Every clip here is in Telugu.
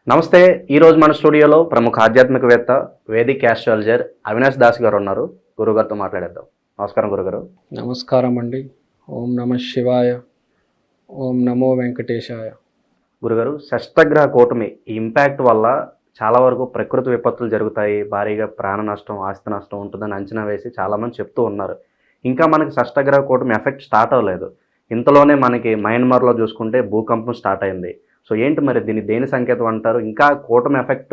నమస్తే. ఈరోజు మన స్టూడియోలో ప్రముఖ ఆధ్యాత్మికవేత్త వేదిక్ ఆస్ట్రాలజర్ అవినాష్ దాస్ గారు ఉన్నారు. గురుగారితో మాట్లాడేద్దాం. నమస్కారం గురుగారు. నమస్కారం అండి. ఓం నమ శివాయ, ఓం నమో వెంకటేశాయ. గురుగారు, షష్టగ్రహ కూటమి ఈ ఇంపాక్ట్ వల్ల చాలా వరకు ప్రకృతి విపత్తులు జరుగుతాయి, భారీగా ప్రాణ నష్టం, ఆస్తి నష్టం ఉంటుందని అంచనా వేసి చాలామంది చెప్తూ ఉన్నారు. ఇంకా మనకి షష్టగ్రహ కూటమి ఎఫెక్ట్ స్టార్ట్ అవ్వలేదు. ఇంతలోనే మనకి మయన్మార్లో చూసుకుంటే భూకంపం స్టార్ట్ అయింది. సో ఏంటి మరి దీన్ని దేని సంకేతం అంటారు? ఇంకా కూటమి ఎఫెక్ట్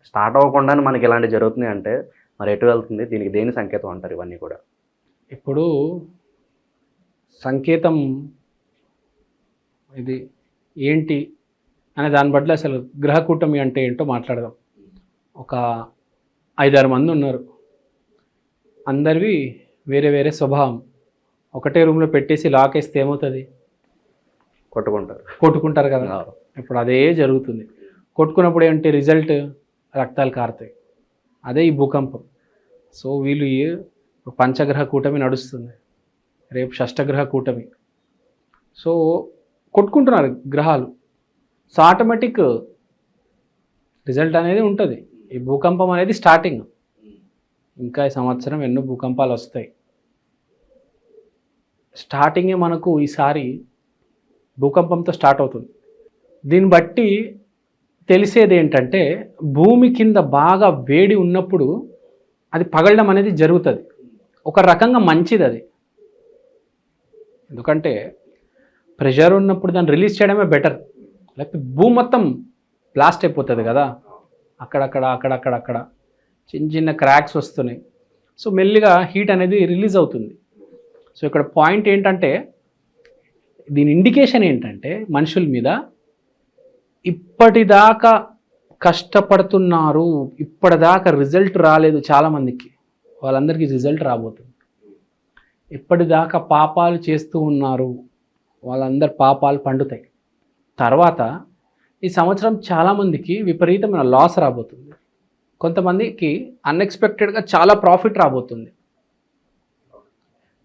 స్టార్ట్ అవ్వకుండానే మనకి ఇలాంటి జరుగుతుంది అంటే మరి ఎటు వెళ్తుంది? దీనికి దేని సంకేతం అంటారు ఇవన్నీ కూడా? ఇప్పుడు సంకేతం ఇది ఏంటి అనే దాన్ని బట్టి అసలు గ్రహ కూటమి అంటే ఏంటో మాట్లాడదాం. ఒక 5-6 మంది ఉన్నారు. అందరివి వేరే వేరే స్వభావం. ఒకటే రూమ్లో పెట్టేసి లాక్ వేస్తే ఏమవుతుంది? కొట్టుకుంటారు కదా. ఇప్పుడు అదే జరుగుతుంది. కొట్టుకున్నప్పుడు ఏంటి రిజల్ట్? రక్తాలు కారుతాయి. అదే ఈ భూకంపం. సో వీళ్ళు పంచగ్రహ కూటమి నడుస్తుంది, రేపు షష్టగ్రహ కూటమి. సో కొట్టుకుంటున్నారు గ్రహాలు. సో ఆటోమేటిక్ రిజల్ట్ అనేది ఉంటుంది. ఈ భూకంపం అనేది స్టార్టింగ్. ఇంకా ఈ సంవత్సరం ఎన్నో భూకంపాలు వస్తాయి. స్టార్టింగే మనకు ఈసారి భూకంపంతో స్టార్ట్ అవుతుంది. దీన్ని బట్టి తెలిసేది ఏంటంటే భూమి కింద బాగా వేడి ఉన్నప్పుడు అది పగలడం అనేది జరుగుతుంది. ఒక రకంగా మంచిది అది. ఎందుకంటే ప్రెషర్ ఉన్నప్పుడు దాన్ని రిలీజ్ చేయడమే బెటర్. లేకపోతే భూమి మొత్తం బ్లాస్ట్ అయిపోతుంది కదా. అక్కడక్కడ చిన్న చిన్న క్రాక్స్ వస్తున్నాయి. సో మెల్లిగా హీట్ అనేది రిలీజ్ అవుతుంది. సో ఇక్కడ పాయింట్ ఏంటంటే, దీని ఇండికేషన్ ఏంటంటే మనుషుల మీద ఇప్పటిదాకా కష్టపడుతున్నారు, ఇప్పటిదాకా రిజల్ట్ రాలేదు చాలామందికి, వాళ్ళందరికీ రిజల్ట్ రాబోతుంది. ఇప్పటిదాకా పాపాలు చేస్తూ ఉన్నారు, వాళ్ళందరి పాపాలు పండుతాయి. తర్వాత ఈ సంవత్సరం చాలామందికి విపరీతమైన లాస్ రాబోతుంది. కొంతమందికి అన్ఎక్స్పెక్టెడ్గా చాలా ప్రాఫిట్ రాబోతుంది.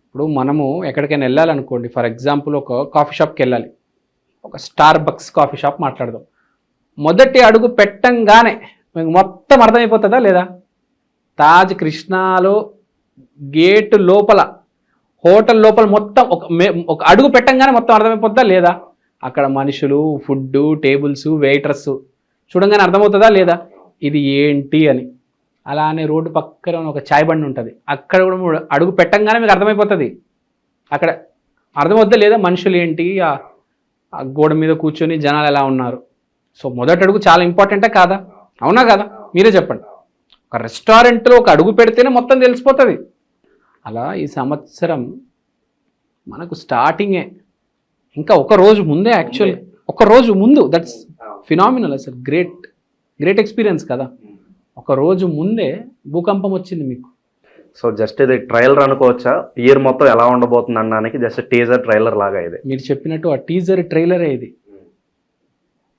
ఇప్పుడు మనము ఎక్కడికైనా వెళ్ళాలనుకోండి, ఫర్ ఎగ్జాంపుల్ ఒక కాఫీ షాప్కి వెళ్ళాలి, ఒక స్టార్ బక్స్ కాఫీ షాప్ మాట్లాడదాం. మొదటి అడుగు పెట్టంగానే మీకు మొత్తం అర్థమైపోతుందా లేదా? తాజ్ కృష్ణాలో గేటు లోపల, హోటల్ లోపల మొత్తం ఒక అడుగు పెట్టంగానే మొత్తం అర్థమైపోతుందా లేదా? అక్కడ మనుషులు, ఫుడ్, టేబుల్స్, వెయిటర్స్ చూడంగానే అర్థమవుతుందా లేదా ఇది ఏంటి అని? అలానే రోడ్డు పక్కన ఒక చాయ్ బండి ఉంటుంది, అక్కడ కూడా అడుగు పెట్టంగానే మీకు అర్థమైపోతుంది. అక్కడ అర్థమవుతుందా లేదా మనుషులు ఏంటి, ఆ గోడ మీద కూర్చొని జనాలు ఎలా ఉన్నారు. సో మొదటి అడుగు చాలా ఇంపార్టెంటే కాదా? అవునా కదా? మీరే చెప్పండి. ఒక రెస్టారెంట్లో ఒక అడుగు పెడితేనే మొత్తం తెలిసిపోతుంది. అలా ఈ సంవత్సరం మనకు స్టార్టింగే. ఇంకా ఒక రోజు ముందే, యాక్చువల్ ఒక రోజు ముందు, దట్స్ ఫినామినల్. అసలు గ్రేట్ ఎక్స్పీరియన్స్ కదా. ఒక రోజు ముందే భూకంపం వచ్చింది మీకు. సో జస్ట్ ఇది ట్రైలర్ అనుకోవచ్చా? ఇయర్ మొత్తం ఎలా ఉండబోతుంది అనడానికి జస్ట్ టీజర్ ట్రైలర్ లాగా ఇది. మీరు చెప్పినట్టు ఆ టీజర్ ట్రైలరే ఇది.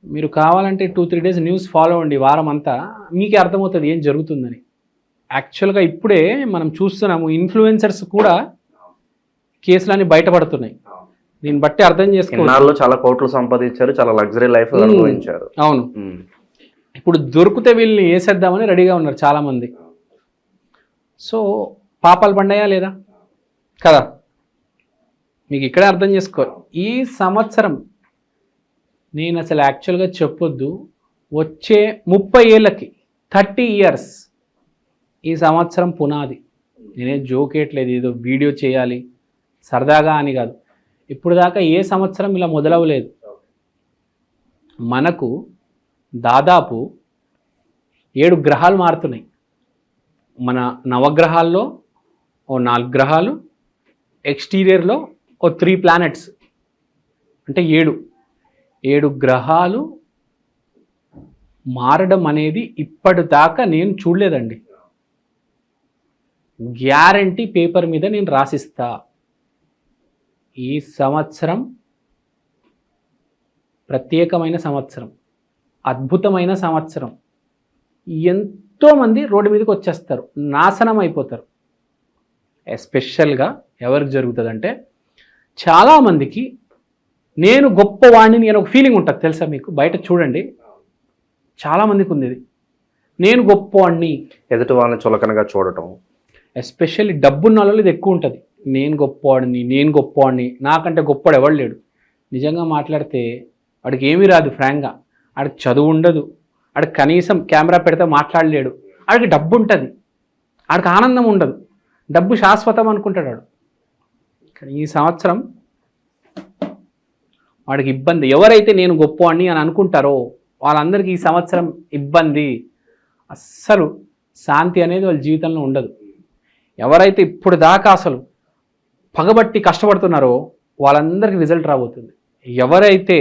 మీరు కావాలంటే 2-3 డేస్ న్యూస్ ఫాలో అవ్వండి, వారం అంతా మీకే అర్థమవుతుంది ఏం జరుగుతుందని. యాక్చువల్గా ఇప్పుడే మనం చూస్తున్నాము, ఇన్ఫ్లుయెన్సర్స్ కూడా కేసులన్నీ బయటపడుతున్నాయి. దీన్ని బట్టి అర్థం చేసుకోవాలి. చాలా కోట్లు సంపాదించారు, చాలా లగ్జరీ లైఫ్ అనుభవించారు. అవును. ఇప్పుడు దొరికితే వీళ్ళని వేసేద్దామని రెడీగా ఉన్నారు చాలామంది. సో పాపాలు పండాయా లేదా కదా? మీకు ఇక్కడే అర్థం చేసుకోవాలి. ఈ సంవత్సరం నేను అసలు యాక్చువల్గా చెప్పొద్దు, వచ్చే 30 ఏళ్ళకి 30 ఇయర్స్ ఈ సంవత్సరం పునాది. నేనే జోకేయట్లేదు, ఏదో వీడియో చేయాలి సరదాగా అని కాదు. ఇప్పుడు దాకా ఏ సంవత్సరం ఇలా మొదలవ్వలేదు. మనకు దాదాపు 7 గ్రహాలు మారుతున్నాయి. మన నవగ్రహాల్లో ఓ 4 గ్రహాలు, ఎక్స్టీరియర్లో ఓ 3 ప్లానెట్స్, అంటే 7 గ్రహాలు మారడం అనేది ఇప్పటిదాకా నేను చూడలేదండి. గ్యారంటీ పేపర్ మీద నేను రాసిస్తా. ఈ సంవత్సరం ప్రత్యేకమైన సంవత్సరం, అద్భుతమైన సంవత్సరం. ఎంతోమంది రోడ్డు మీదకి వచ్చేస్తారు, నాశనం అయిపోతారు. ఎస్పెషల్గా ఎవరికి జరుగుతుందంటే చాలామందికి నేను గొప్పవాణ్ణి, నేను ఒక ఫీలింగ్ ఉంటుంది తెలుసా మీకు? బయట చూడండి, చాలామందికి ఉంది ఇది. నేను గొప్పవాడిని, ఎదుటి వాళ్ళని చులకనగా చూడటం. ఎస్పెషల్లీ డబ్బున్న వాళ్ళలో ఇది ఎక్కువ ఉంటుంది. నేను గొప్పవాడిని, నాకంటే గొప్పవాడు ఎవడు లేడు. నిజంగా మాట్లాడితే వాడికి ఏమీ రాదు. ఫ్రాంక్గా వాడికి చదువు ఉండదు, వాడికి కనీసం కెమెరా పెడితే మాట్లాడలేడు. వాడికి డబ్బు ఉంటుంది, వాడికి ఆనందం ఉండదు. డబ్బు శాశ్వతం అనుకుంటాడు వాడు. కానీ ఈ సంవత్సరం వాడికి ఇబ్బంది. ఎవరైతే నేను గొప్పవాడిని అని అనుకుంటారో వాళ్ళందరికీ ఈ సంవత్సరం ఇబ్బంది. అస్సలు శాంతి అనేది వాళ్ళ జీవితంలో ఉండదు. ఎవరైతే ఇప్పుడు దాకా అసలు పగబట్టి కష్టపడుతున్నారో వాళ్ళందరికీ రిజల్ట్ రాబోతుంది. ఎవరైతే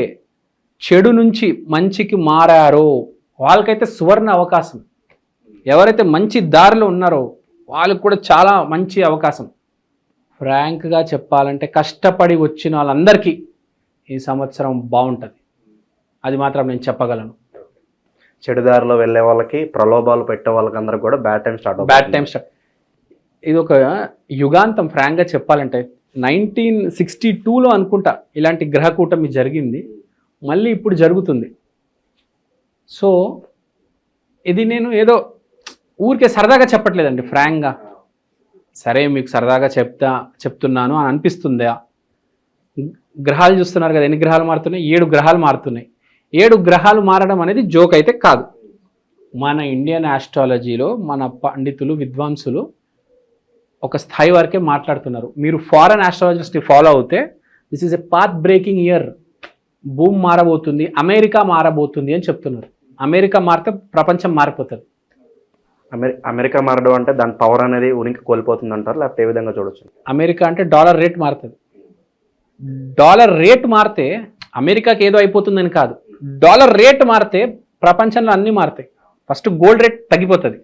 చెడు నుంచి మంచికి మారారో వాళ్ళకైతే సువర్ణ అవకాశం. ఎవరైతే మంచి దారిలో ఉన్నారో వాళ్ళకి కూడా చాలా మంచి అవకాశం. ఫ్రాంక్గా చెప్పాలంటే కష్టపడి వచ్చిన వాళ్ళందరికీ ఈ సంవత్సరం బాగుంటుంది. అది మాత్రం నేను చెప్పగలను. చెడుదారిలో వెళ్ళే వాళ్ళకి, ప్రలోభాలు పెట్టే వాళ్ళకి అందరికి కూడా బ్యాడ్ టైం స్టార్ట్. ఇది ఒక యుగాంతం. ఫ్రాంక్గా చెప్పాలంటే 1962లో అనుకుంటా ఇలాంటి గ్రహ కూటమి జరిగింది. మళ్ళీ ఇప్పుడు జరుగుతుంది. సో ఇది నేను ఏదో ఊరికే సరదాగా చెప్పట్లేదండి. ఫ్రాంక్గా సరే మీకు సరదాగా చెప్తున్నాను అని అనిపిస్తుందా? గ్రహాలు చూస్తున్నారు కదా, ఎన్ని గ్రహాలు మారుతున్నాయి? 7 గ్రహాలు మారుతున్నాయి. 7 గ్రహాలు మారడం అనేది జోక్ అయితే కాదు. మన ఇండియన్ ఆస్ట్రాలజీలో మన పండితులు, విద్వాంసులు ఒక స్థాయి వరకే మాట్లాడుతున్నారు. మీరు ఫారెన్ ఆస్ట్రాలజిస్ట్ని ఫాలో అవుతే this is a path breaking year. భూమి మారబోతుంది, అమెరికా మారబోతుంది అని చెప్తున్నారు. అమెరికా మారితే ప్రపంచం మారిపోతుంది. అమెరికా మారడం అంటే దాని పవర్ అనేది ఉనికి కోల్పోతుంది అంటారు, లేకపోతే ఏ విధంగా చూడొచ్చు? అమెరికా అంటే డాలర్ రేట్ మారుతుంది. డాలర్ రేట్ మారితే అమెరికాకి ఏదో అయిపోతుందని కాదు. డాలర్ రేట్ మారితే ప్రపంచంలో అన్నీ మారుతాయి. ఫస్ట్ గోల్డ్ రేట్ తగ్గిపోతుంది.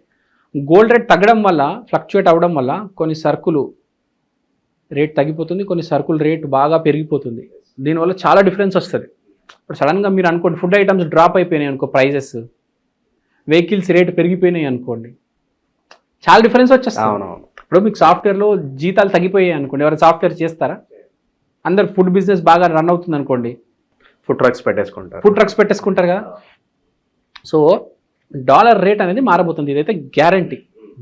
గోల్డ్ రేట్ తగ్గడం వల్ల, ఫ్లక్చుయేట్ అవ్వడం వల్ల కొన్ని సరుకులు రేట్ తగ్గిపోతుంది, కొన్ని సరుకులు రేట్ బాగా పెరిగిపోతుంది. దీనివల్ల చాలా డిఫరెన్స్ వస్తుంది. ఇప్పుడు సడన్గా మీరు అనుకోండి ఫుడ్ ఐటమ్స్ డ్రాప్ అయిపోయినాయి అనుకో, ప్రైజెస్, వెహికల్స్ రేట్ పెరిగిపోయినాయి అనుకోండి, చాలా డిఫరెన్స్ వచ్చేస్తుంది. ఇప్పుడు మీకు సాఫ్ట్వేర్లో జీతాలు తగ్గిపోయాయి అనుకోండి, ఎవరైనా సాఫ్ట్వేర్ చేస్తారా? అందరు ఫుడ్ బిజినెస్ బాగా రన్ అవుతుంది అనుకోండి, ఫుడ్ ట్రక్స్ పెట్టేసుకుంటారు కదా. సో డాలర్ రేట్ అనేది మారబోతుంది. ఇదైతే గ్యారంటీ.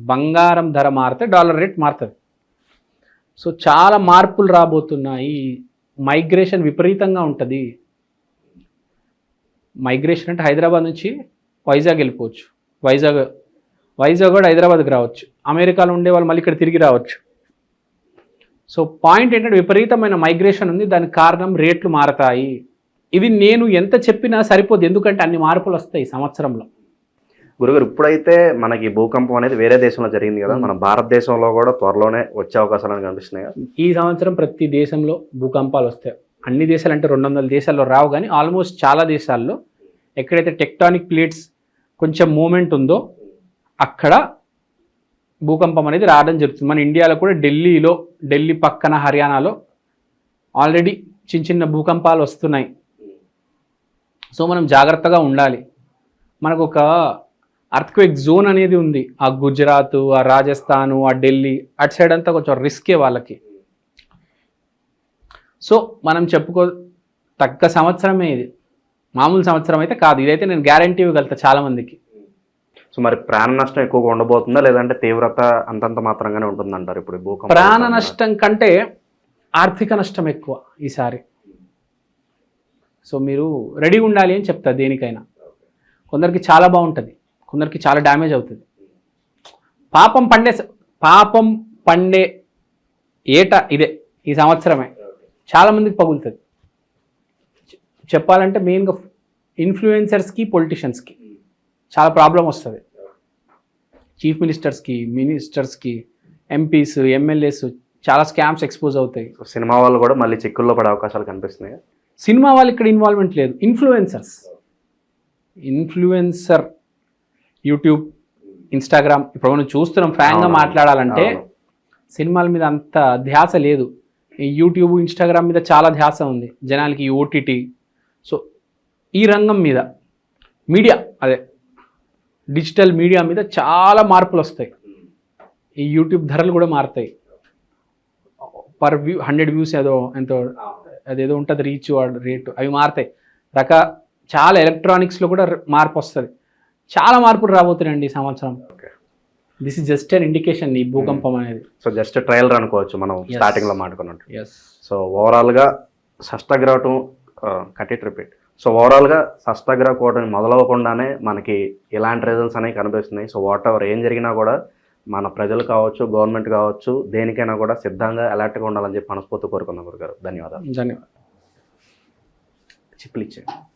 బంగారం ధర మారితే డాలర్ రేట్ మారుతుంది. సో చాలా మార్పులు రాబోతున్నాయి. మైగ్రేషన్ విపరీతంగా ఉంటుంది. మైగ్రేషన్ అంటే హైదరాబాద్ నుంచి వైజాగ్ వెళ్ళిపోవచ్చు, వైజాగ్ కూడా హైదరాబాద్కి రావచ్చు, అమెరికాలో ఉండే వాళ్ళు మళ్ళీ ఇక్కడ తిరిగి రావచ్చు. సో పాయింట్ ఏంటంటే విపరీతమైన మైగ్రేషన్ ఉంది. దానికి కారణం రేట్లు మారతాయి. ఇది నేను ఎంత చెప్పినా సరిపోదు, ఎందుకంటే అన్ని మార్పులు వస్తాయి సంవత్సరంలో. గురుగారు, ఇప్పుడైతే మనకి భూకంపం అనేది వేరే దేశంలో జరిగింది కదా, మన భారతదేశంలో కూడా త్వరలోనే వచ్చే అవకాశాలు కనిపిస్తున్నాయి. ఈ సంవత్సరం ప్రతి దేశంలో భూకంపాలు వస్తాయి. అన్ని దేశాలు అంటే 200 దేశాల్లో రావు, కానీ ఆల్మోస్ట్ చాలా దేశాల్లో ఎక్కడైతే టెక్టానిక్ ప్లేట్స్ కొంచెం మూమెంట్ ఉందో అక్కడ భూకంపం అనేది రావడం జరుగుతుంది. మన ఇండియాలో కూడా ఢిల్లీ పక్కన హర్యానాలో ఆల్రెడీ చిన్న భూకంపాలు వస్తున్నాయి. సో మనం జాగ్రత్తగా ఉండాలి. మనకు ఒక అర్త్క్వేక్ జోన్ అనేది ఉంది. ఆ గుజరాత్, ఆ రాజస్థాను, ఆ ఢిల్లీ అటు సైడ్ అంతా కొంచెం రిస్కే వాళ్ళకి. సో మనం తగ్గ సంవత్సరమే ఇది, మామూలు సంవత్సరం అయితే కాదు. ఇదైతే నేను గ్యారంటీ ఇవ్వగలుగుతా చాలామందికి. సో మరి ప్రాణ నష్టం ఎక్కువగా ఉండబోతుందా, లేదంటే తీవ్రత అంతంత మాత్రంగానే ఉంటుందంటారు ఇప్పుడు భూకంపం? ప్రాణ నష్టం కంటే ఆర్థిక నష్టం ఎక్కువ ఈసారి. సో మీరు రెడీగా ఉండాలి అని చెప్తా దేనికైనా. కొందరికి చాలా బాగుంటుంది, కొందరికి చాలా డ్యామేజ్ అవుతుంది. పాపం పండే ఏట ఇదే, ఈ సంవత్సరమే. చాలామందికి పగులుతుంది. చెప్పాలంటే మెయిన్గా ఇన్ఫ్లుయెన్సర్స్కి, పొలిటీషియన్స్కి చాలా ప్రాబ్లం వస్తుంది. చీఫ్ మినిస్టర్స్కి, ఎంపీస్, ఎమ్మెల్యేస్ చాలా స్కామ్స్ ఎక్స్పోజ్ అవుతాయి. సినిమా వాళ్ళు కూడా మళ్ళీ చిక్కుల్లో పడే అవకాశాలు కనిపిస్తున్నాయి. సినిమా వాళ్ళు ఇక్కడ ఇన్వాల్వ్మెంట్ లేదు. ఇన్ఫ్లుయెన్సర్ యూట్యూబ్, ఇన్స్టాగ్రామ్ ఇప్పుడు మనం చూస్తున్నాం. ఫ్రాంక్గా మాట్లాడాలంటే సినిమాల మీద అంత ధ్యాస లేదు. యూట్యూబ్, ఇన్స్టాగ్రామ్ మీద చాలా ధ్యాస ఉంది జనాలకి. ఓటీటీ, సో ఈ రంగం మీద డిజిటల్ మీడియా మీద చాలా మార్పులు వస్తాయి. ఈ యూట్యూబ్ ధరలు కూడా మారుతాయి. పర్ వ్యూ 100 వ్యూస్ అదేదో ఉంటుంది, రీచ్ రేటు, అవి మారుతాయి. చాలా ఎలక్ట్రానిక్స్లో కూడా మార్పు వస్తుంది. చాలా మార్పులు రాబోతున్నాయండి ఈ సంవత్సరం. Okay. This is just an indication ఈ భూకంపం అనేది. సో జస్ట్ ట్రయల్ అనుకోవచ్చు మనం Yes. స్టార్టింగ్లో మాట్లాడుకున్నట్టు. ఎస్. సో ఓవరాల్గా షష్టగ్రహం రిపీట్. సో ఓవరాల్గా షష్టగ్రహ కూటమి మొదలవ్వకుండానే మనకి ఇలాంటి రిజల్ట్స్ అనేవి కనిపిస్తున్నాయి. సో వాట్ ఎవర్ ఏం జరిగినా కూడా మన ప్రజలు కావచ్చు, గవర్నమెంట్ కావచ్చు, దేనికైనా కూడా సిద్ధంగా అలర్ట్గా ఉండాలని చెప్పి మనస్ఫూర్తి కోరుకున్నాం గురుగారు. ధన్యవాదాలు. ధన్యవాదాలు. చిప్పులు ఇచ్చేయండి.